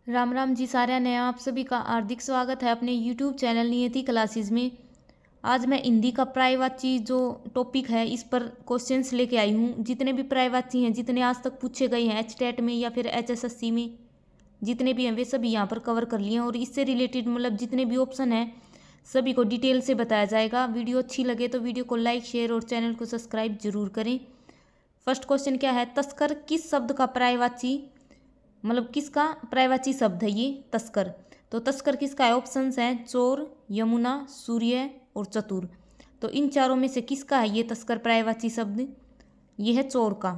राम राम जी सारे ने आप सभी का हार्दिक स्वागत है अपने YouTube चैनल नियति क्लासेस में। आज मैं हिंदी का पर्यायवाची जो टॉपिक है इस पर क्वेश्चंस लेके आई हूँ। जितने भी पर्यायवाची हैं, जितने आज तक पूछे गए हैं HTET में या फिर HSSC में, जितने भी हैं वे सभी यहाँ पर कवर कर लिए हैं। और इससे रिलेटेड मतलब जितने भी ऑप्शन हैं सभी को डिटेल से बताया जाएगा। वीडियो अच्छी लगे तो वीडियो को लाइक, शेयर और चैनल को सब्सक्राइब जरूर करें। फर्स्ट क्वेश्चन क्या है, तस्कर किस शब्द का पर्यायवाची मतलब किसका पर्यायवाची शब्द है ये तस्कर। तो तस्कर किसका है, ऑप्शंस हैं चोर, यमुना, सूर्य और चतुर। तो इन चारों में से किसका है ये तस्कर पर्यायवाची शब्द, ये है चोर का।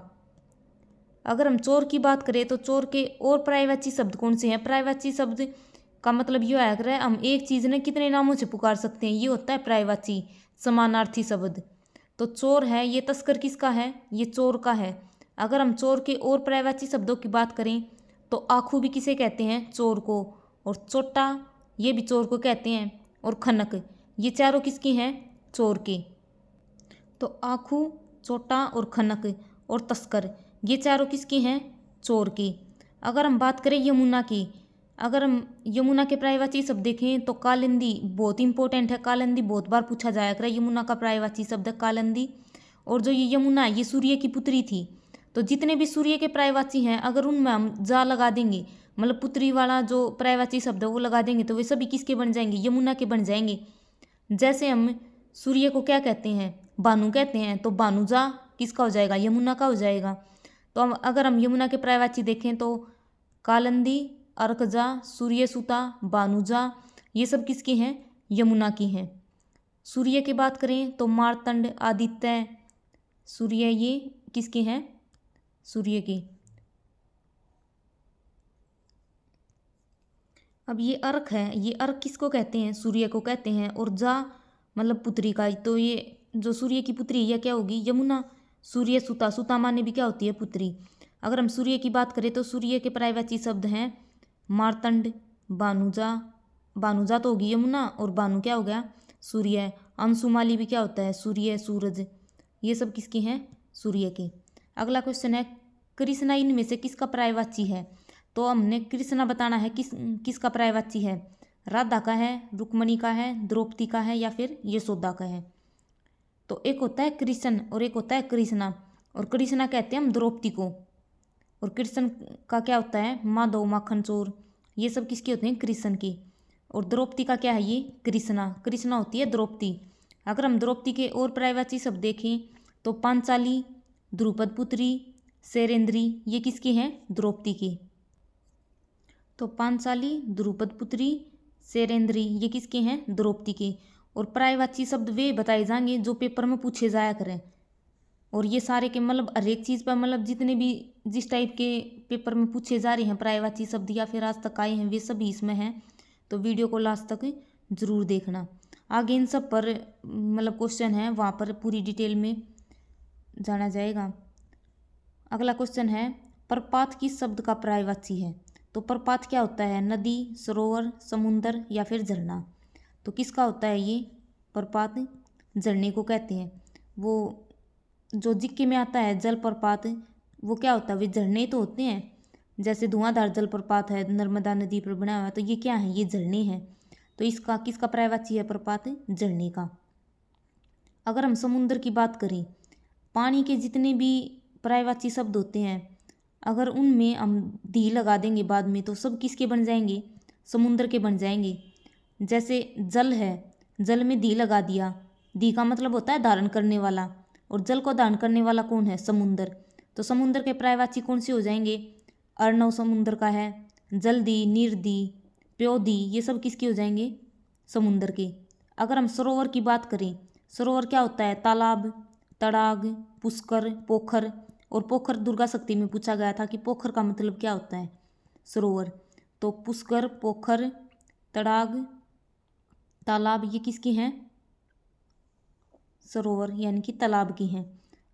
अगर हम चोर की बात करें तो चोर के और पर्यायवाची शब्द कौन से हैं। पर्यायवाची शब्द का मतलब ये आया करे हम एक चीज़ ने कितने नामों से पुकार सकते हैं, ये होता है पर्यायवाची समानार्थी शब्द। तो चोर है ये, तस्कर किसका है, ये चोर का है। अगर हम चोर के और पर्यायवाची शब्दों की बात करें तो आखू भी किसे कहते हैं, चोर को। और चोटा ये भी चोर को कहते हैं। और खनक ये चारों किसकी हैं, चोर के। तो आखू, चोटा और खनक और तस्कर ये चारों किसकी हैं, चोर की। अगर हम बात करें यमुना की, अगर हम यमुना के पर्यायवाची शब्द देखें तो कालिंदी बहुत इंपॉर्टेंट है। कालिंदी बहुत बार पूछा जाया करे। यमुना का पर्यायवाची शब्द है कालिंदी। और जो ये यमुना है ये सूर्य की पुत्री थी। तो जितने भी सूर्य के पर्यायवाची हैं अगर उनमें हम जा लगा देंगे, मतलब पुत्री वाला जो पर्यायवाची शब्द है वो लगा देंगे तो वे सभी किसके बन जाएंगे, यमुना के बन जाएंगे। जैसे हम सूर्य को क्या कहते हैं, भानु कहते हैं, तो भानुजा किसका हो जाएगा, यमुना का हो जाएगा। तो हम अगर हम यमुना के पर्यायवाची देखें तो कालंदी, अर्कजा, सूर्यसुता, भानुजा ये सब किसकी हैं, यमुना की हैं। सूर्य की बात करें तो मार्तंड, आदित्य, सूर्य ये किसके हैं, सूर्य की। अब ये अर्क है, ये अर्क किसको कहते हैं, सूर्य को कहते हैं। और जा मतलब पुत्री का, तो ये जो सूर्य की पुत्री यह क्या होगी, यमुना। सूर्य सुता, सुता माने भी क्या होती है, पुत्री। अगर हम सूर्य की बात करें तो सूर्य के पर्यायवाची शब्द हैं मार्तंड, भानुजा, भानुजा तो होगी यमुना, और भानु क्या हो गया, सूर्य। अंशुमाली भी क्या होता है, सूर्य, सूरज। ये सब किसकी हैं, सूर्य की। अगला क्वेश्चन है, कृष्णा इनमें से किसका पर्यायवाची है। तो हमने कृष्णा बताना है किसका पर्यायवाची है, राधा का है, रुक्मणी का है, द्रौपदी का है या फिर यशोदा का है। तो एक होता है कृष्ण और एक होता है कृष्णा। और कृष्णा कहते हैं हम द्रौपदी को। और कृष्ण का क्या होता है, माधव, माखन चोर, ये सब किसके होते हैं, कृष्ण की। और द्रौपदी का क्या है, ये कृष्णा, कृष्णा होती है द्रौपदी। अगर हम द्रौपदी के और पर्यायवाची शब्द देखें तो पांचाली, द्रुपद पुत्री, शैरेंद्री ये किसकी हैं, द्रौपदी की। तो पांचाली, द्रुपद पुत्री, शैरेंद्री ये किसके हैं, द्रौपदी के। और पर्यायवाची शब्द वे बताए जाएंगे जो पेपर में पूछे जाया करें। और ये सारे के मतलब हर एक चीज़ पर मतलब जितने भी जिस टाइप के पेपर में पूछे जा रहे हैं पर्यायवाची शब्द या फिर आज तक आए हैं वे सभी इसमें हैं। तो वीडियो को लास्ट तक जरूर देखना। आगे इन सब पर मतलब क्वेश्चन है वहाँ पर पूरी डिटेल में जाना जाएगा। अगला क्वेश्चन है, प्रपात किस शब्द का पर्यायवाची है। तो प्रपात क्या होता है, नदी, सरोवर, समुंदर या फिर झरना। तो किसका होता है ये प्रपात, झरने को कहते हैं। वो जो जिक्के में आता है जलप्रपात वो क्या होता है, वे झरने तो होते हैं। जैसे धुआंधार जलप्रपात है नर्मदा नदी पर बना हुआ, तो ये क्या है, ये झरने हैं। तो इसका किसका पर्यायवाची है प्रपात, झरने का। अगर हम समुद्र की बात करें, पानी के जितने भी पर्यायवाची शब्द होते हैं अगर उनमें हम धी लगा देंगे बाद में तो सब किसके बन जाएंगे, समुद्र के बन जाएंगे। जैसे जल है, जल में धी लगा दिया, धी का मतलब होता है धारण करने वाला। और जल को धारण करने वाला कौन है, समुद्र। तो समुद्र के पर्यायवाची कौन से हो जाएंगे, अर्णव समुद्र का है, जलधी, नीरदी, प्योधी ये सब किसके हो जाएंगे, समुद्र के। अगर हम सरोवर की बात करें, सरोवर क्या होता है, तालाब, तड़ाग, पुष्कर, पोखर। और पोखर दुर्गा शक्ति में पूछा गया था कि पोखर का मतलब क्या होता है, सरोवर। तो पुष्कर, पोखर, तड़ाग, तालाब ये किसकी हैं, सरोवर यानी कि तालाब की हैं।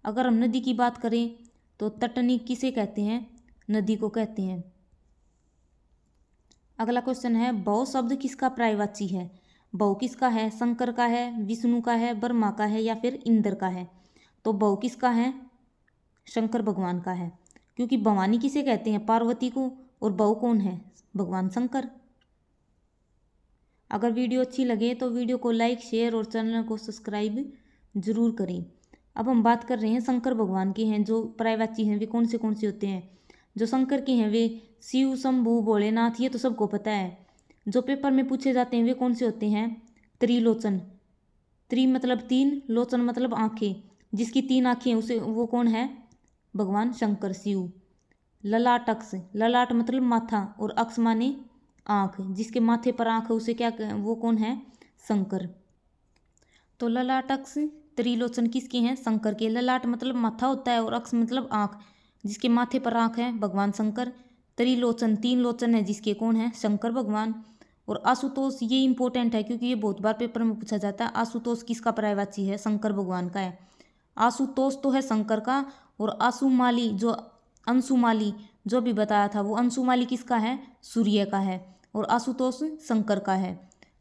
अगर हम नदी की बात करें तो तटनी किसे कहते हैं, नदी को कहते हैं। अगला क्वेश्चन है, भव शब्द किसका पर्यायवाची है। भव किसका है, शंकर का है, विष्णु का है, ब्रह्मा का है या फिर इंद्र का है। तो भव किसका है, शंकर भगवान का है। क्योंकि भवानी किसे कहते हैं, पार्वती को। और बहु कौन है? भगवान शंकर। अगर वीडियो अच्छी लगे तो वीडियो को लाइक, शेयर और चैनल को सब्सक्राइब जरूर करें। अब हम बात कर रहे हैं शंकर भगवान के हैं जो पर्यायवाची हैं वे कौन से होते हैं। जो शंकर के हैं वे शिव, शंभु, भोलेनाथ, ये तो सबको पता है। जो पेपर में पूछे जाते हैं वे कौन से होते हैं? त्रिलोचन। त्रि मतलब तीन, लोचन मतलब आंखें, जिसकी 3 आंखें उसे वो कौन है? भगवान शंकर, शिव। ललाट अक्ष, ललाट मतलब माथा और अक्ष माने आँख, जिसके माथे पर आँख है उसे क्या वो कौन है? शंकर। तो ललाट अक्ष त्रिलोचन किसके हैं? शंकर के। ललाट मतलब माथा होता है और अक्ष मतलब आँख, जिसके माथे पर आँख है भगवान शंकर। त्रिलोचन 3 लोचन है जिसके कौन है? शंकर भगवान। और आशुतोष ये इंपॉर्टेंट है क्योंकि ये बहुत बार पेपर में पूछा जाता है। आशुतोष किसका पर्यायवाची है? शंकर भगवान का है। आशुतोष तो है शंकर का, और आशुमाली जो अंशुमाली जो भी बताया था वो अंशुमाली किसका है? सूर्य का है। और आशुतोष शंकर का है।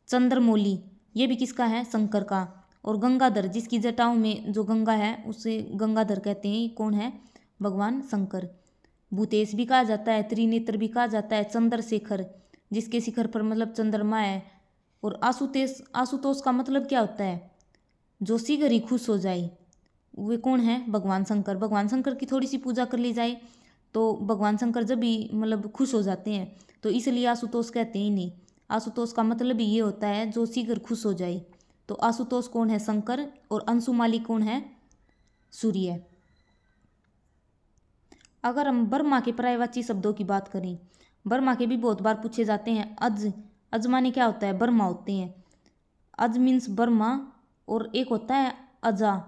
चंद्रमौली ये भी किसका है? शंकर का। और गंगाधर जिसकी जटाओं में जो गंगा है उसे गंगाधर कहते हैं, ये कौन है? भगवान शंकर। भूतेश भी कहा जाता है, त्रिनेत्र भी कहा जाता है, चंद्रशेखर जिसके शिखर पर मतलब चंद्रमा है। और आशुतोष, आशुतोष का मतलब क्या होता है? जो शीघ्र ही खुश हो जाए, वे कौन है? भगवान शंकर। भगवान शंकर की थोड़ी सी पूजा कर ली जाए तो भगवान शंकर जब भी मतलब खुश हो जाते हैं, तो इसलिए आशुतोष कहते हैं नहीं। आशुतोष का मतलब ये होता है जो शीघ्र खुश हो जाए। तो आशुतोष कौन है? शंकर। और अंशुमाली कौन है? सूर्य। अगर हम ब्रह्मा के पर्यायवाची शब्दों की बात करें, ब्रह्मा के भी बहुत बार पूछे जाते हैं। अज, अज माने क्या होता है? ब्रह्मा होते हैं। अज मीन्स ब्रह्मा, और एक होता है अजा,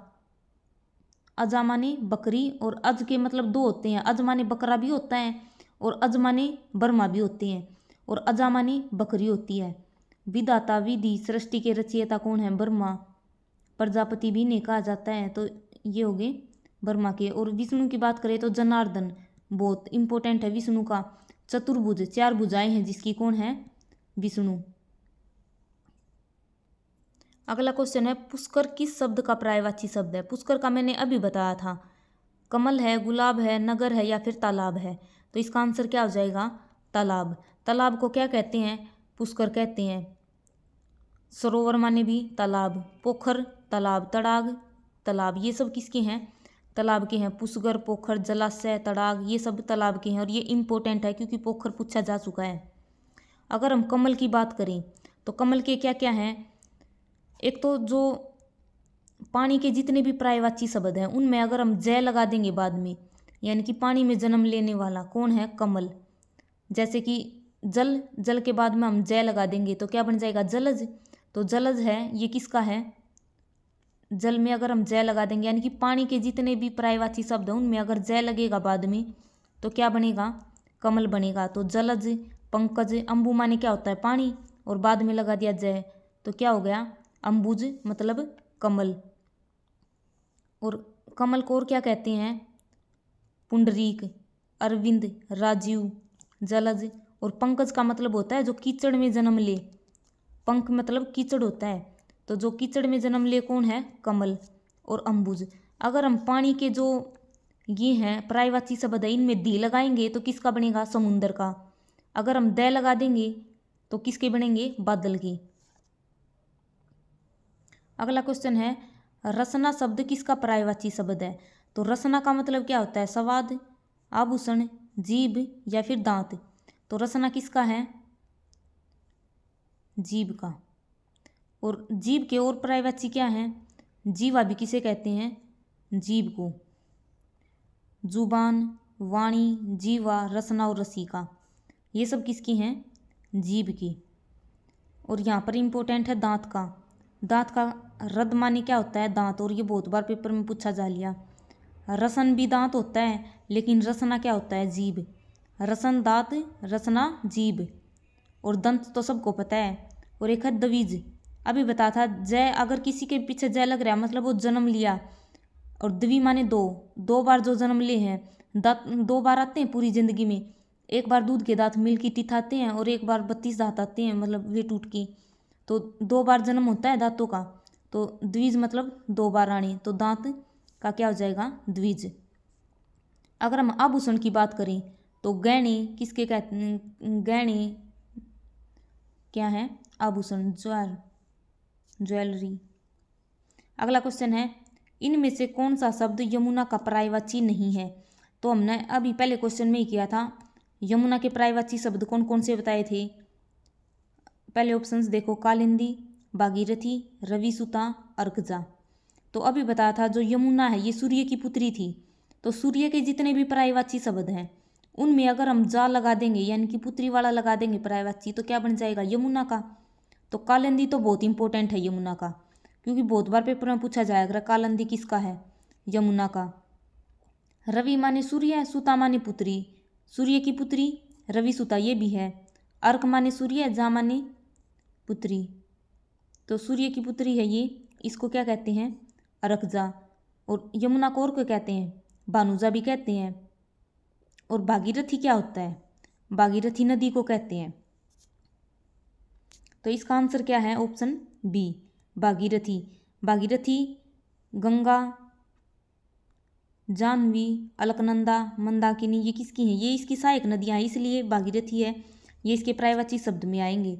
अजा माने बकरी, और अज के मतलब 2 होते हैं। अज माने बकरा भी होता है और अज माने ब्रह्मा भी होते हैं, और अजा माने बकरी होती है। विधाता, विधि, सृष्टि के रचयिता कौन है? ब्रह्मा। प्रजापति भी नहीं कहा जाता है, तो ये हो गए ब्रह्मा के। और विष्णु की बात करें तो जनार्दन बहुत इंपॉर्टेंट है विष्णु का। चतुर्भुज 4 भुजाएं हैं जिसकी कौन है? विष्णु। अगला क्वेश्चन है पुष्कर किस शब्द का पर्यायवाची शब्द है? पुष्कर का मैंने अभी बताया था, कमल है, गुलाब है, नगर है या फिर तालाब है। तो इसका आंसर क्या हो जाएगा? तालाब। तालाब को क्या कहते हैं? पुष्कर कहते हैं। सरोवर माने भी तालाब, पोखर तालाब, तड़ाग तालाब, ये सब किसके हैं? तालाब के हैं। पुष्कर, पोखर, जलाशय, तड़ाग ये सब तालाब के हैं, और ये इंपॉर्टेंट है क्योंकि पोखर पूछा जा चुका है। अगर हम कमल की बात करें तो कमल के क्या क्या हैं? एक तो जो पानी के जितने भी पर्यायवाची शब्द हैं उनमें अगर हम जय लगा देंगे बाद में, यानी कि पानी में जन्म लेने वाला कौन है? कमल। जैसे कि जल, जल के बाद में हम जय लगा देंगे तो क्या बन जाएगा? जलज। तो जलज है, ये किसका है? जल में अगर हम जय लगा देंगे, यानी कि पानी के जितने भी पर्यायवाची शब्द हैं उनमें अगर जय लगेगा बाद में तो क्या बनेगा? कमल बनेगा। तो जलज, पंकज, अम्बु माने क्या होता है? पानी, और बाद में लगा दिया जय तो क्या हो गया? अम्बुज मतलब कमल। और कमल को और क्या कहते हैं? पुंडरीक, अरविंद, राजीव, जलज। और पंकज का मतलब होता है जो कीचड़ में जन्म ले। पंख मतलब कीचड़ होता है, तो जो कीचड़ में जन्म ले कौन है? कमल। और अम्बुज। अगर हम पानी के जो ये हैं पर्यायवाची शब्द है इनमें दी लगाएंगे तो किसका बनेगा? समुंदर का। अगर हम द लगा देंगे तो किसके बनेंगे? बादल के। अगला क्वेश्चन है रसना शब्द किसका पर्यायवाची शब्द है? तो रसना का मतलब क्या होता है? स्वाद, आभूषण, जीभ या फिर दांत। तो रसना किसका है? जीभ का। और जीभ के और पर्यायवाची क्या है? जीवा भी किसे कहते हैं? जीभ को। जुबान, वाणी, जीवा, रसना और रसिका, ये सब किसकी हैं? जीभ की। और यहाँ पर इम्पोर्टेंट है दांत का। दांत का रद माने क्या होता है? दांत, और ये बहुत बार पेपर में पूछा जा लिया। रसन भी दांत होता है, लेकिन रसना क्या होता है? जीभ। रसन दांत, रसना जीभ। और दंत तो सबको पता है। और एक है द्विज, अभी बताया था। जय, अगर किसी के पीछे जय लग रहा है मतलब वो जन्म लिया। और द्वि माने 2, 2 बार जो जन्म ले हैं। दांत 2 बार आते हैं पूरी जिंदगी में। एक बार दूध के दांत मिल्क की टीथ आते हैं और एक बार 32 दांत आते हैं मतलब वे टूट की। तो 2 बार जन्म होता है दांतों का। तो द्विज मतलब 2 बार आने, तो दांत का क्या हो जाएगा? द्विज। अगर हम आभूषण की बात करें तो गहने किसके कहते हैं? गहने क्या है? आभूषण, ज्वेलरी। अगला क्वेश्चन है, इनमें से कौन सा शब्द यमुना का पर्यायवाची नहीं है? तो हमने अभी पहले क्वेश्चन में ही किया था, यमुना के पर्यायवाची शब्द कौन कौन से बताए थे। पहले ऑप्शंस देखो, कालिंदी, भागीरथी, रविसुता, अर्कजा। तो अभी बताया था जो यमुना है ये सूर्य की पुत्री थी, तो सूर्य के जितने भी पर्यायवाची शब्द हैं उनमें अगर हम जा लगा देंगे यानी कि पुत्री वाला लगा देंगे पर्यायवाची, तो क्या बन जाएगा? यमुना का। तो कालिंदी तो बहुत इंपॉर्टेंट है यमुना का, क्योंकि बहुत बार पेपर में पूछा जाएगा कालिंदी किसका है? यमुना का। रवि माने सूर्य, सुता माने पुत्री, सूर्य की पुत्री रवि सुता ये भी है। अर्क माने सूर्य, जा माने पुत्री, तो सूर्य की पुत्री है ये, इसको क्या कहते हैं? अर्कजा। और यमुना को और क्या कहते हैं? भानुजा भी कहते हैं। और भागीरथी क्या होता है? भागीरथी नदी को कहते हैं। तो इसका आंसर क्या है? Option B, Bhagirathi. भागीरथी, गंगा, जाह्नवी, अलकनंदा, मंदाकिनी ये किसकी हैं? ये इसकी सहायक नदियाँ हैं, इसलिए भागीरथी है, ये इसके पर्यायवाची शब्द में आएंगे।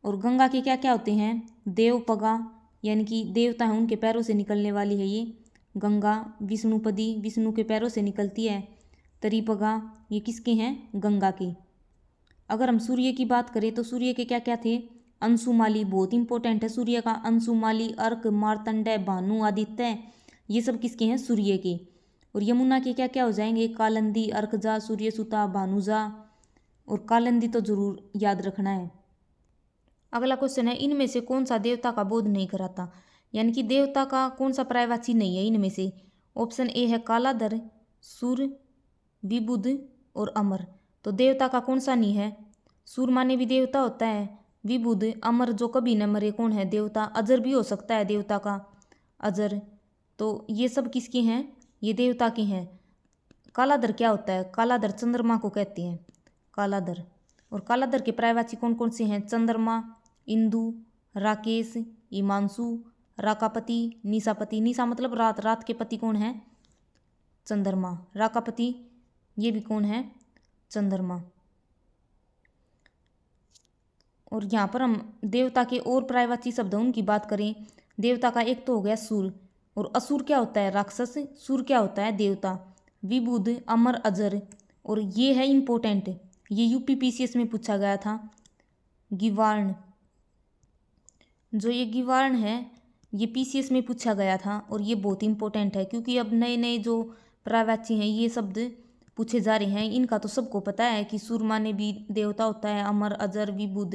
और गंगा के क्या क्या होते हैं? देवपगा यानी कि देवता हैं उनके पैरों से निकलने वाली है ये गंगा। विष्णुपदी, विष्णु के पैरों से निकलती है। तरीपगा ये किसके हैं? गंगा के। अगर हम सूर्य की बात करें तो सूर्य के क्या क्या थे? अंशुमाली, बहुत इंपॉर्टेंट है सूर्य का। अंशुमाली, अर्क, मार्तंड, भानु, आदित्य ये सब किसके हैं? सूर्य के। और यमुना के क्या क्या हो जाएंगे? कालिंदी, अर्कजा, सूर्यसुता, भानुजा। और कालिंदी तो जरूर याद रखना है। अगला क्वेश्चन है, इनमें से कौन सा देवता का बोध नहीं कराता? यानी कि देवता का कौन सा पर्यायवाची नहीं है इनमें से? ऑप्शन ए है कालाधर, सूर, विबुध और अमर। तो देवता का कौन सा नहीं है? सूर माने भी देवता होता है, विबुध, अमर जो कभी न मरे कौन है? देवता। अजर भी हो सकता है देवता का, अजर। तो ये सब किसके हैं? ये देवता के हैं। कालाधर क्या होता है? कालाधर चंद्रमा को कहते हैं, कालाधर। और कालाधर के पर्यायवाची कौन कौन से हैं? चंद्रमा, इंदु, राकेश, हिमांशु, राकापति, निशापति। निशा मतलब रात, रात के पति कौन है? चंद्रमा। राकापति ये भी कौन है? चंद्रमा। और यहाँ पर हम देवता के और पर्यायवाची शब्द उनकी बात करें, देवता का एक तो हो गया सूर, और असुर क्या होता है? राक्षस। सूर क्या होता है? देवता। विबुध, अमर, अजर। और ये है इम्पोर्टेंट, ये यूपीपीसीएस में पूछा गया था, गिवार्ण। जो ये गिवार्ण है ये पीसीएस में पूछा गया था, और ये बहुत इंपॉर्टेंट है क्योंकि अब नए नए जो पर्यायवाची हैं ये शब्द पूछे जा रहे हैं। इनका तो सबको पता है कि सूरमा ने भी देवता होता है, अमर, अजर, विबुध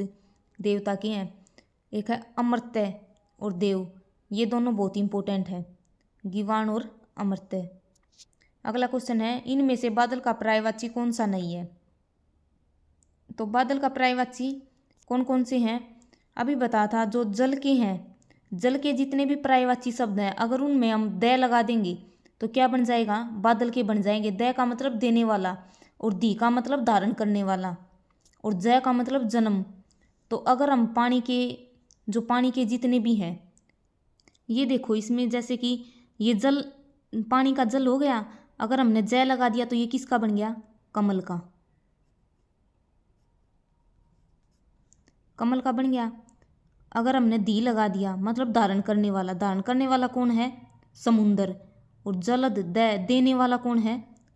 देवता के हैं। एक है अमर्त्य और देव, ये दोनों बहुत इंपॉर्टेंट है, गिवाण और अमर्त्य। अगला क्वेश्चन है, इनमें से बादल का पर्यायवाची कौन सा नहीं है? तो बादल का पर्यायवाची कौन कौन से हैं? अभी बता था जो जल के हैं, जल के जितने भी पर्यायवाची शब्द हैं अगर उनमें हम द लगा देंगे तो क्या बन जाएगा? बादल के बन जाएंगे। द का मतलब देने वाला, और दी का मतलब धारण करने वाला, और ज का मतलब जन्म। तो अगर हम पानी के, जो पानी के जितने भी हैं, ये देखो इसमें जैसे कि ये जल, पानी का जल हो गया, अगर हमने ज लगा दिया तो ये किसका बन गया? कमल का, कमल का बन गया। अगर हमने दी लगा दिया मतलब धारण करने वाला, धारण करने वाला कौन है? समुंदर। और जलद, द देने वाला कौन है?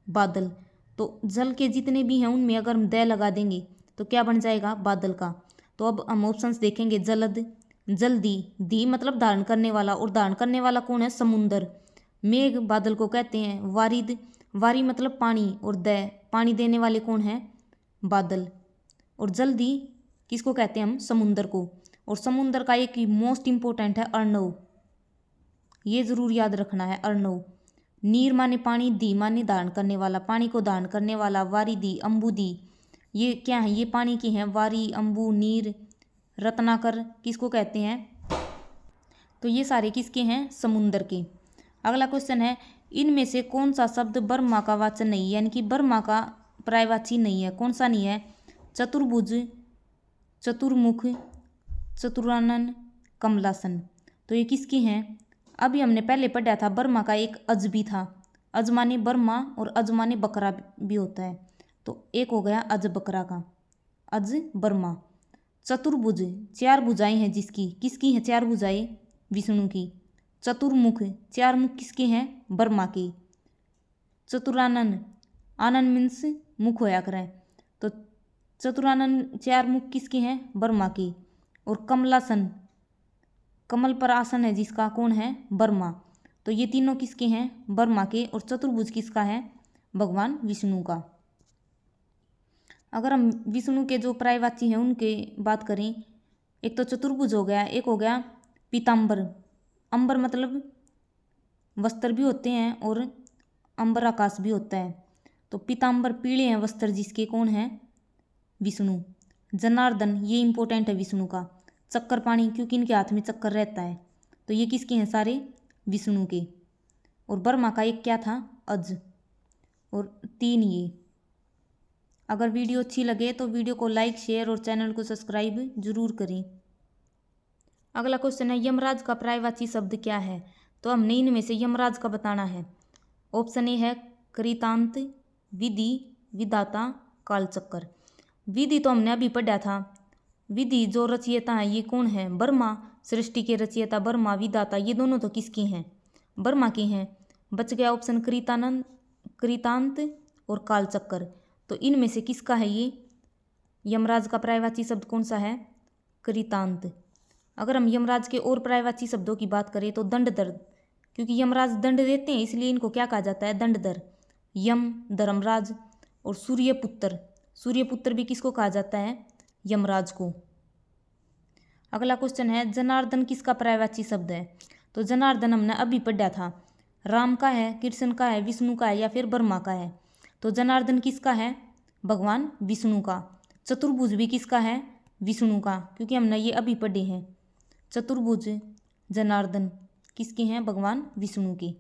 बादल। तो जल के जितने भी हैं उनमें अगर हम द लगा देंगे तो क्या बन जाएगा? बादल का। तो अब हम ऑप्शंस देखेंगे, जलद, जल्दी, दी मतलब धारण करने वाला, और धारण करने वाला कौन है? समुंदर। मेघ बादल को कहते हैं। वारिद, वारी मतलब पानी, और द पानी देने वाले कौन है? बादल। और जल्दी किसको कहते हैं हम? समुंदर को। और समुंदर का एक मोस्ट इंपॉर्टेंट है अर्णव, ये जरूर याद रखना है, अर्णव। नीर माने पानी, दी माने धारण करने वाला, पानी को धारण करने वाला, वारी दी, अम्बु दी, ये क्या है? ये पानी की हैं, वारी, अम्बु, नीर। रत्नाकर किसको कहते हैं? तो ये सारे किसके हैं? समुंदर के। अगला क्वेश्चन है, इनमें से कौन सा शब्द ब्रह्मा का वाचक नहीं, यानी कि ब्रह्मा का पर्यायवाची नहीं है? कौन सा नहीं है? चतुर्भुज, चतुर्मुख, चतुरानन, कमलासन। तो ये किसके हैं? अभी हमने पहले पढ़ा था ब्रह्मा का एक अज भी था, अज माने ब्रह्मा और अज माने बकरा भी होता है। तो एक हो गया अज बकरा का, अज बर्मा। चतुर्भुज, 4 भुजाएं हैं जिसकी, किसकी हैं 4 भुजाएं? विष्णु की। चतुर्मुख, 4 मुख किसके हैं? बर्मा की। चतुरानन, आनन मीन्स मुख होया करें, तो चतुरानन 4 मुख किसके हैं? बर्मा की। और कमलासन, कमल पर आसन है जिसका, कौन है? बर्मा। तो ये तीनों किसके हैं? बर्मा के। और चतुर्भुज किसका है? भगवान विष्णु का। अगर हम विष्णु के जो पर्यायवाची हैं उनके बात करें, एक तो चतुर्भुज हो गया, एक हो गया पीताम्बर। अंबर मतलब वस्त्र भी होते हैं और अंबर आकाश भी होता है। तो पीताम्बर पीले हैं वस्त्र जिसके, कौन है? विष्णु। जनार्दन, ये इंपॉर्टेंट है विष्णु का। चक्कर पाणी, क्योंकि इनके हाथ में चक्कर रहता है, तो ये किसके हैं? सारे विष्णु के। और बर्मा का एक क्या था? अज। और 3 ये। अगर वीडियो अच्छी लगे तो वीडियो को लाइक, शेयर और चैनल को सब्सक्राइब जरूर करें। अगला क्वेश्चन है, यमराज का पर्यायवाची शब्द क्या है? तो हमने इनमें से यमराज का बताना है। ऑप्शन ए है कृतांत, विधि, विधाता, कालचक्र। विधि तो हमने अभी पढ़ा था। विधि जो रचयिता है ये कौन है? बर्मा। सृष्टि के रचयिता बर्मा। विधाता ये दोनों तो किसके हैं? बर्मा के हैं। बच गया ऑप्शन कृतानंद, कृतांत और कालचक्र। तो इनमें से किसका है ये? यमराज का पर्यायवाची शब्द कौन सा है? कृतांत। अगर हम यमराज के और पर्यायवाची शब्दों की बात करें तो दंडधर, क्योंकि यमराज दंड देते हैं इसलिए इनको क्या कहा जाता है? दंडधर। यम, धर्मराज। और सूर्यपुत्र, सूर्यपुत्र भी किसको कहा जाता है? यमराज को। अगला क्वेश्चन है, जनार्दन किसका पर्यायवाची शब्द है? तो जनार्दन हमने अभी पढ़ा था। राम का है, कृष्ण का है, विष्णु का है या फिर बर्मा का है? तो जनार्दन किसका है? भगवान विष्णु का। चतुर्भुज भी किसका है? विष्णु का, क्योंकि हमने ये अभी पढ़े हैं। चतुर्भुज जनार्दन किसके हैं? भगवान विष्णु के।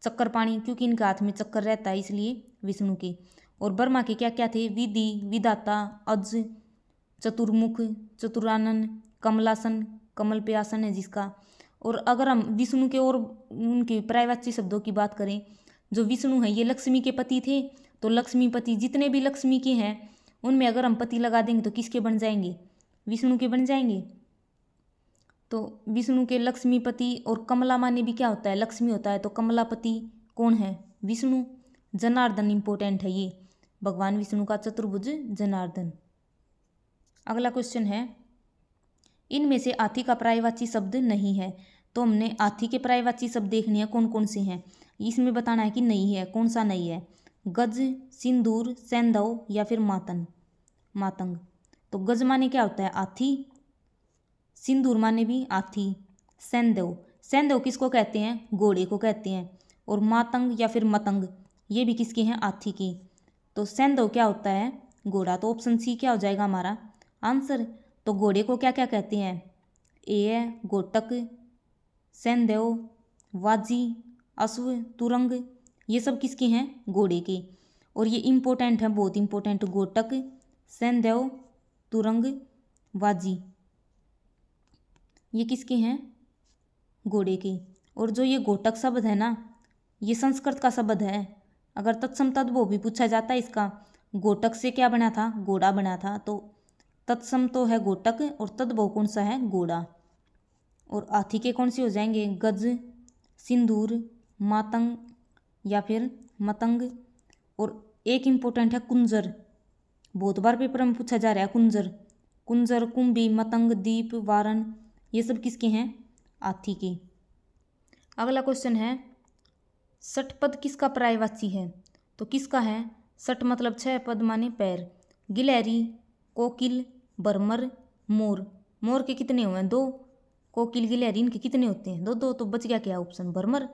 चक्कर पाणी, क्योंकि इनके हाथ में चक्कर रहता है इसलिए विष्णु के। और बर्मा के क्या क्या थे? विधि, विधाता, अज, चतुर्मुख, चतुरानन, कमलासन, कमल पे आसन है जिसका। और अगर हम विष्णु के और उनके पर्यायवाची शब्दों की बात करें, जो विष्णु है ये लक्ष्मी के पति थे, तो लक्ष्मीपति, जितने भी लक्ष्मी के हैं उनमें अगर हम पति लगा देंगे तो किसके बन जाएंगे? विष्णु के बन जाएंगे। तो विष्णु के लक्ष्मीपति। और कमला माने भी क्या होता है? लक्ष्मी होता है, तो कमलापति कौन है? विष्णु। जनार्दन इंपॉर्टेंट है ये, भगवान विष्णु का चतुर्भुज जनार्दन। अगला क्वेश्चन है, इनमें से हाथी का पर्यायवाची शब्द नहीं है। तो हमने हाथी के पर्यायवाची शब्द देखने हैं कौन कौन से हैं, इसमें बताना है कि नहीं है, कौन सा नहीं है? गज, सिंदूर, सैंधव या फिर मातंग। तो गज माने क्या होता है? हाथी। सिंदूर माने भी हाथी। सैंधव किसको कहते हैं? घोड़े को कहते हैं। और मातंग या फिर मतंग ये भी किसके हैं? हाथी की। तो सैंधव क्या होता है? घोड़ा। तो ऑप्शन सी क्या हो जाएगा हमारा आंसर? तो घोड़े को क्या क्या कहते हैं? ए है घोटक, सैंधव, वाजी, अश्व, तुरंग, ये सब किसके हैं? घोड़े के। और ये इंपॉर्टेंट है, बहुत इंपॉर्टेंट। घोटक, सैंधव, तुरंग, वाजी ये किसके हैं? घोड़े के। और जो ये घोटक शब्द है ना, ये संस्कृत का शब्द है। अगर तत्सम तद्भव भी पूछा जाता है इसका, घोटक से क्या बना था? घोड़ा बना था। तो तत्सम तो है घोटक और तद्भव कौन सा है? घोड़ा। और हाथी के कौन से हो जाएंगे? गज, सिंदूर, मातंग या फिर मतंग। और एक इम्पोर्टेंट है कुंजर, बहुत बार पेपर में पूछा जा रहा है कुंजर। कुंजर, कुंभी, मतंग, दीप, वारन ये सब किसके हैं? हाथी के। अगला क्वेश्चन है, षटपद किसका पर्यायवाची है? तो किसका है? षट मतलब 6, पद माने पैर। गिलहरी, कोकिल, भ्रमर, मोर। मोर के कितने हुए हैं? 2। कोकिल, गिलहरी इनके कितने होते हैं? 2। तो बच गया क्या ऑप्शन? भ्रमर।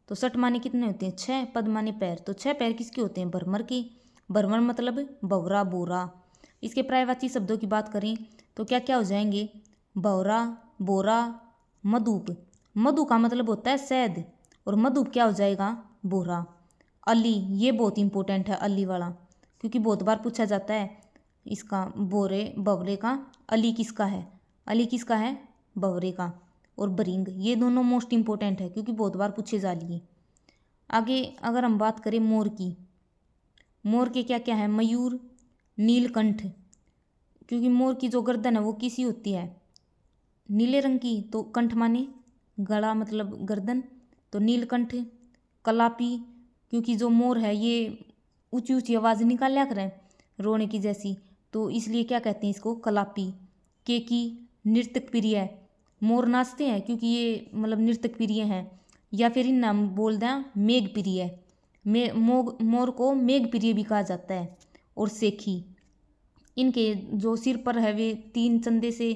तो षट माने कितने होते हैं? 6, पद माने पैर। तो 6 पैर किसके होते हैं? भ्रमर के। भ्रमर मतलब भंवरा, बोरा। इसके पर्यायवाची शब्दों की बात करें तो क्या क्या हो जाएंगे? भंवरा, बोरा, मधुप। मधु का मतलब होता है शहद, और मधुप क्या हो जाएगा? बोरा। अली, ये बहुत इंपॉर्टेंट है अली वाला, क्योंकि बहुत बार पूछा जाता है इसका। भंवरे का अली किसका है? अली किसका है? भंवरे का। और बरिंग, ये दोनों मोस्ट इंपॉर्टेंट है क्योंकि बहुत बार पूछे जा लिए। आगे अगर हम बात करें मोर की, मोर के क्या क्या है, मयूर, नीलकंठ, क्योंकि मोर की जो गर्दन है वो किसी होती है नीले रंग की, तो कंठ माने गला मतलब गर्दन, तो नीलकंठ। कलापी, क्योंकि जो मोर है ये ऊंची ऊंची आवाज़ निकाल करें रोने की जैसी, तो इसलिए क्या कहते हैं इसको, कलापी। केकी, नृत्यक प्रिय, मोर नाचते हैं क्योंकि ये मतलब नृत्यक प्रिय हैं। या फिर इन नाम बोल दें मेघ प्रिय, मोर को मेघ प्रिय भी कहा जाता है। और सेखी, इनके जो सिर पर है वे 3 चंदे से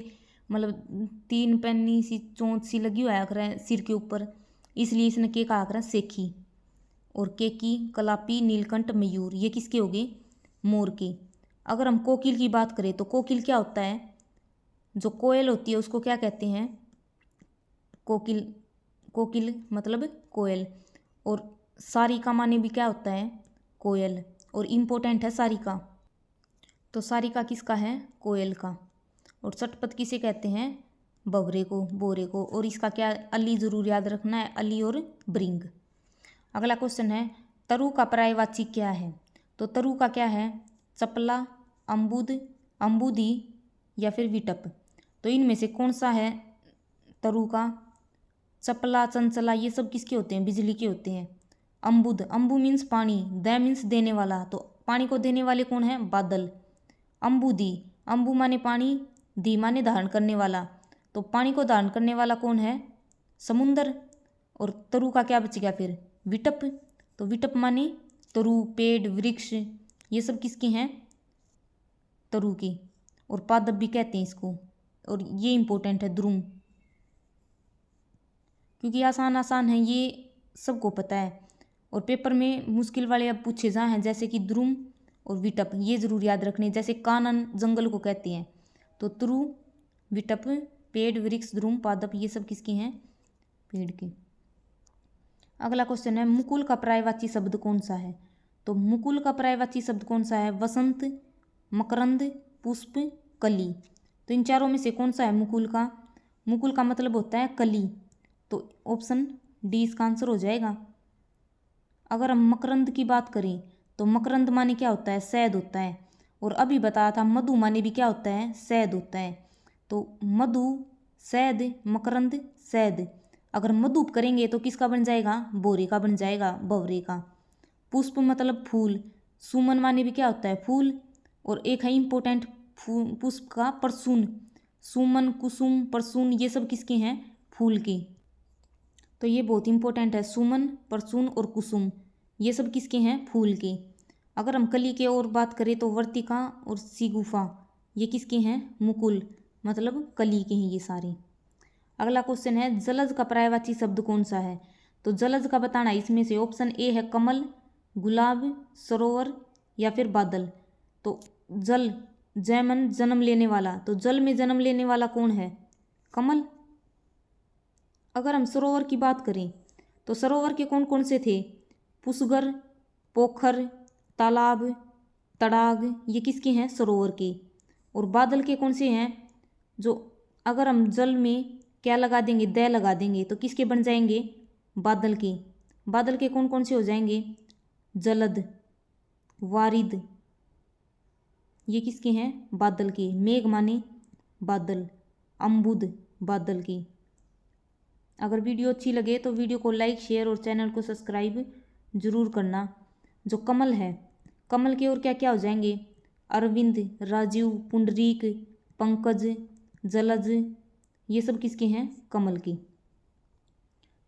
मतलब 3 पैनी सी चोंच सी लगी हुआ करें सिर के ऊपर, इसलिए इसने के कहा करें सेखी। और केकी, कलापी, नीलकंठ, मयूर, ये किसके हो गए, मोर के। अगर हम कोकिल की बात करें तो कोकिल क्या होता है, जो कोयल होती है उसको क्या कहते हैं, कोकिल, कोकिल मतलब कोयल। और सारिका माने भी क्या होता है, कोयल। और इम्पोर्टेंट है सारिका, तो सारिका किसका है, कोयल का। और चटपट किसे कहते हैं, बवरे को, बोरे को। और इसका क्या, अली जरूर याद रखना है, अली और ब्रिंग। अगला क्वेश्चन है तरु का पर्यायवाची क्या है, तो तरु का क्या है, चपला, अम्बुद, अम्बुदी या फिर विटप। तो इनमें से कौन सा है तरु का, चपला, चंचला, ये सब किसके होते हैं, बिजली के होते हैं। अम्बुद, अम्बु मीन्स पानी, द मीन्स देने वाला, तो पानी को देने वाले कौन है, बादल। अम्बुदी, अम्बु माने पानी, दी माने धारण करने वाला, तो पानी को धारण करने वाला कौन है, समुंदर। और तरु का क्या बच गया फिर, विटप, तो विटप माने तरु, पेड़, वृक्ष, ये सब किसके हैं, तरु की। और पादप भी कहते हैं इसको। और ये इंपॉर्टेंट है द्रुम, क्योंकि आसान आसान है ये सबको पता है। और पेपर में मुश्किल वाले अब पूछे जा हैं, जैसे कि द्रुम और विटप, ये जरूर याद रखने। जैसे कानन जंगल को कहते हैं, तो तरु, विटप, पेड़, वृक्ष, द्रुम, पादप, ये सब किसके हैं, पेड़ के। अगला क्वेश्चन है मुकुल का पर्यायवाची शब्द कौन सा है, तो मुकुल का पर्यायवाची शब्द कौन सा है, वसंत, मकरंद, पुष्प, कली। तो इन चारों में से कौन सा है मुकुल का, मुकुल का मतलब होता है कली, तो ऑप्शन डी इसका आंसर हो जाएगा। अगर हम मकरंद की बात करें तो मकरंद माने क्या होता है, शहद होता है। और अभी बताया था मधु माने भी क्या होता है, शहद होता है। तो मधु, शहद, मकरंद, शहद। अगर मधु करेंगे तो किसका बन जाएगा, बोरे का बन जाएगा, बवरे का। पुष्प मतलब फूल, सुमन माने भी क्या होता है, फूल। और एक है इम्पोर्टेंट पुष्प का, परसून, सुमन, कुसुम, परसून, ये सब किसके हैं, फूल के। तो ये बहुत इंपॉर्टेंट है, सुमन, परसून और कुसुम, ये सब किसके हैं, फूल के। अगर हम कली के और बात करें तो वर्तिका और सिगुफा, ये किसके हैं, मुकुल, मतलब कली के हैं ये सारे। अगला क्वेश्चन है जलज का पर्यायवाची शब्द कौन सा है, तो जलज का बताना इसमें से ऑप्शन ए है कमल, गुलाब, सरोवर या फिर बादल। तो जल, जैमन जन्म लेने वाला, तो जल में जन्म लेने वाला कौन है, कमल। अगर हम सरोवर की बात करें तो सरोवर के कौन कौन से थे, पुष्कर, पोखर, तालाब, तड़ाग, ये किसके हैं, सरोवर के। और बादल के कौन से हैं, जो अगर हम जल में क्या लगा देंगे, द लगा देंगे तो किसके बन जाएंगे, बादल के। बादल के कौन कौन से हो जाएंगे, जलद, वारिद, ये किसके हैं, बादल के। मेघ माने बादल, अम्बुद, बादल के। अगर वीडियो अच्छी लगे तो वीडियो को लाइक, शेयर और चैनल को सब्सक्राइब जरूर करना। जो कमल है, कमल के और क्या क्या हो जाएंगे, अरविंद, राजीव, पुंडरीक, पंकज, जलज, ये सब किसके हैं, कमल के।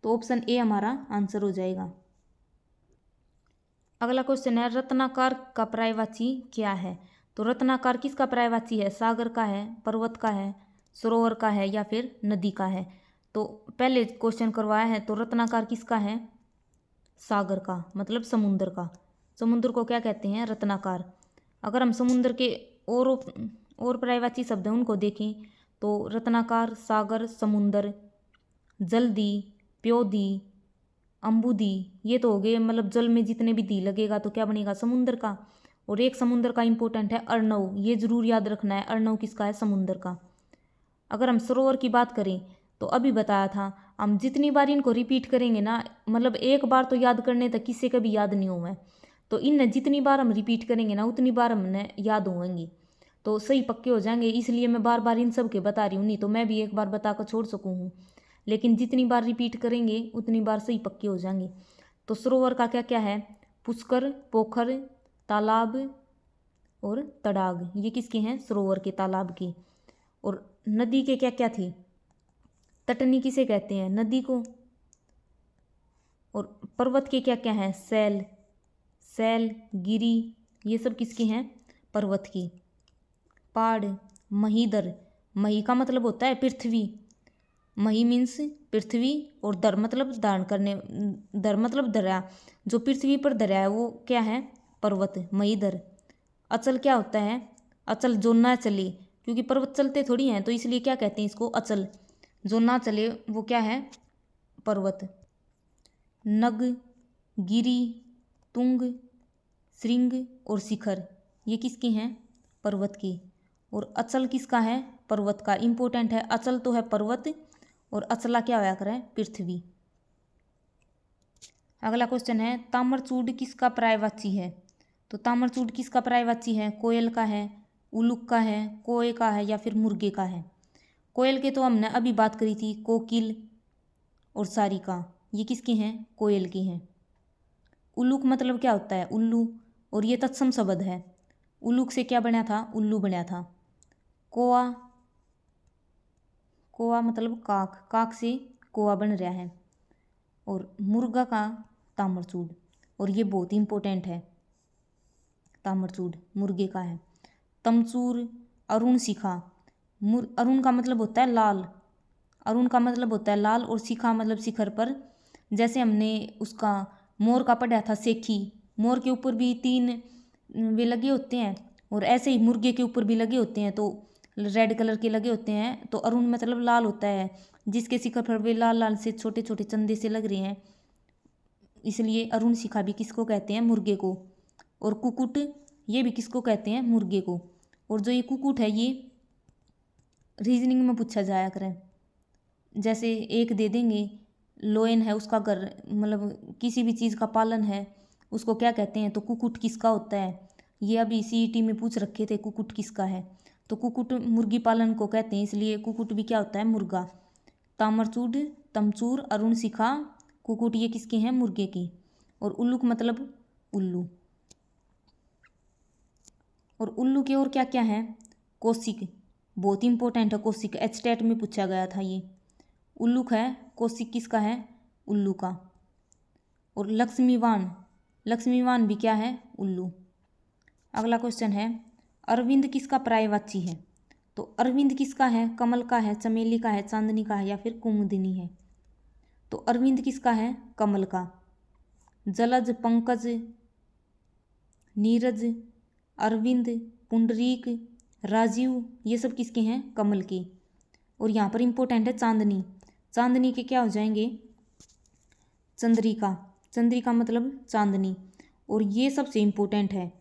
तो ऑप्शन ए हमारा आंसर हो जाएगा। अगला क्वेश्चन है रत्नाकर का पर्यायवाची क्या है, तो रत्नाकर किसका पर्यायवाची है, सागर का है, पर्वत का है, सरोवर का है या फिर नदी का है। तो पहले क्वेश्चन करवाया है, तो रत्नाकर किसका है, सागर का, मतलब समुद्र का। समुद्र को क्या कहते हैं, रत्नाकर। अगर हम समुद्र के और पर्यायवाची शब्द हैं उनको देखें तो रत्नाकर, सागर, समुंदर, जल्दी, प्योदी, अम्बुदी, ये तो हो गए मतलब जल में जितने भी दी लगेगा तो क्या बनेगा, समुंदर का। और एक समुंदर का इंपॉर्टेंट है अर्णव, ये जरूर याद रखना है, अर्णव किसका है, समुंदर का। अगर हम सरोवर की बात करें तो अभी बताया था, हम जितनी बार इनको रिपीट करेंगे ना, मतलब एक बार तो याद करने तक किसी का भी याद नहीं हुआ है। तो इन्हें जितनी बार हम रिपीट करेंगे ना उतनी बार हमने याद होंगे, तो सही पक्के हो जाएंगे। इसलिए मैं बार बार इन सब के बता रही हूँ, नहीं तो मैं भी एक बार बता कर छोड़ सकूँ हूँ, लेकिन जितनी बार रिपीट करेंगे उतनी बार सही पक्के हो जाएंगे। तो सरोवर का क्या क्या है? पुष्कर, पोखर, तालाब और तड़ाग, ये किसके हैं? सरोवर के, तालाब के। और नदी के क्या क्या थे? तटनी किसे कहते हैं? नदी को। और पर्वत के क्या क्या हैं? सैल, सैल, गिरी, ये सब किसके हैं? पर्वत की। पहाड़, महीधर, मही का मतलब होता है पृथ्वी, मही मीन्स पृथ्वी, और दर मतलब धारण करने, दर मतलब दरिया, जो पृथ्वी पर दरिया है वो क्या है? पर्वत, महीधर। अचल क्या होता है? अचल जो ना चले, क्योंकि पर्वत चलते थोड़ी हैं, तो इसलिए क्या कहते हैं इसको? अचल। जो ना चले वो क्या है? पर्वत। नग, गिरी, तुंग, श्रृंग और शिखर, ये किसकी हैं? पर्वत की। और अचल किसका है? पर्वत का। इंपॉर्टेंट है, अचल तो है पर्वत और अचला क्या होया करे? पृथ्वी। अगला क्वेश्चन है, ताम्रचूड़ किसका पर्यायवाची है? तो ताम्रचूड़ किसका पर्यायवाची है? कोयल का है, उल्लूक का है, कोए का है या फिर मुर्गे का है? कोयल के तो हमने अभी बात करी थी, कोकिल और सारिका, ये किसकी हैं? कोयल की हैं। उल्लूक मतलब क्या होता है? उल्लू, और ये तत्सम शब्द है। उल्लूक से क्या बना था? उल्लू बना था। कोआ, कोआ मतलब काक, काक से कोआ बन रहा है। और मुर्गा का ताम्रचूड़, और ये बहुत इंपॉर्टेंट है, ताम्रचूड़ मुर्गे का है। तमचूर, अरुण शिखा, अरुण का मतलब होता है लाल, अरुण का मतलब होता है लाल, और शिखा मतलब शिखर पर। जैसे हमने उसका मोर का पढ़ा था सेखी, मोर के ऊपर भी 3 वे लगे होते हैं, और ऐसे ही मुर्गे के ऊपर भी लगे होते हैं, तो रेड कलर के लगे होते हैं, तो अरुण मतलब लाल होता है, जिसके शिखर पर वे लाल लाल से छोटे छोटे चंदे से लग रहे हैं, इसलिए अरुण शिखा भी किसको कहते हैं? मुर्गे को। और कुकुट, ये भी किसको कहते हैं? मुर्गे को। और जो ये कुकुट है ये रीजनिंग में पूछा जाया करें, जैसे एक दे देंगे, लोयन है उसका घर, मतलब किसी भी चीज़ का पालन है, उसको क्या कहते हैं? तो कुकुट किसका होता है? ये अभी सीईटी में पूछ रखे थे, कुकुट किसका है? तो कुकुट मुर्गी पालन को कहते हैं, इसलिए कुकुट भी क्या होता है? मुर्गा। ताम्रचूड़, तमचूर, अरुण शिखा, कुकुट, ये किसके हैं? मुर्गे की। और उल्लूक मतलब उल्लू। और उल्लू के और क्या क्या है? कौशिक, बहुत इंपॉर्टेंट है कौशिक, एचटेट में पूछा गया था ये। उल्लूक है, कौशिक किसका है? उल्लू का। और लक्ष्मीवान, लक्ष्मीवान भी क्या है? उल्लू। अगला क्वेश्चन है, अरविंद किसका पर्यायवाची है? तो अरविंद किसका है? कमल का है, चमेली का है, चांदनी का है या फिर कुमुदिनी है? तो अरविंद किसका है? कमल का। जलज, पंकज, नीरज, अरविंद, पुंडरीक, राजीव, ये सब किसके हैं? कमल के। और यहाँ पर इंपॉर्टेंट है चांदनी, चांदनी के क्या हो जाएंगे? चंद्रिका, चंद्रिका मतलब चांदनी। और ये सबसे इम्पोर्टेंट है,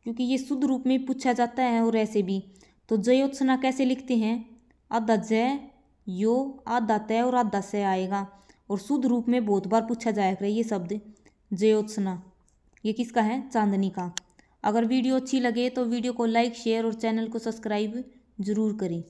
क्योंकि ये शुद्ध रूप में पूछा जाता है, और ऐसे भी। तो जयोत्सना कैसे लिखते हैं? आधा जय यो, आधा तय और आधा से आएगा, और शुद्ध रूप में बहुत बार पूछा जाया करे ये शब्द जयोत्सना, ये किसका है? चांदनी का। अगर वीडियो अच्छी लगे तो वीडियो को लाइक, शेयर और चैनल को सब्सक्राइब जरूर करें।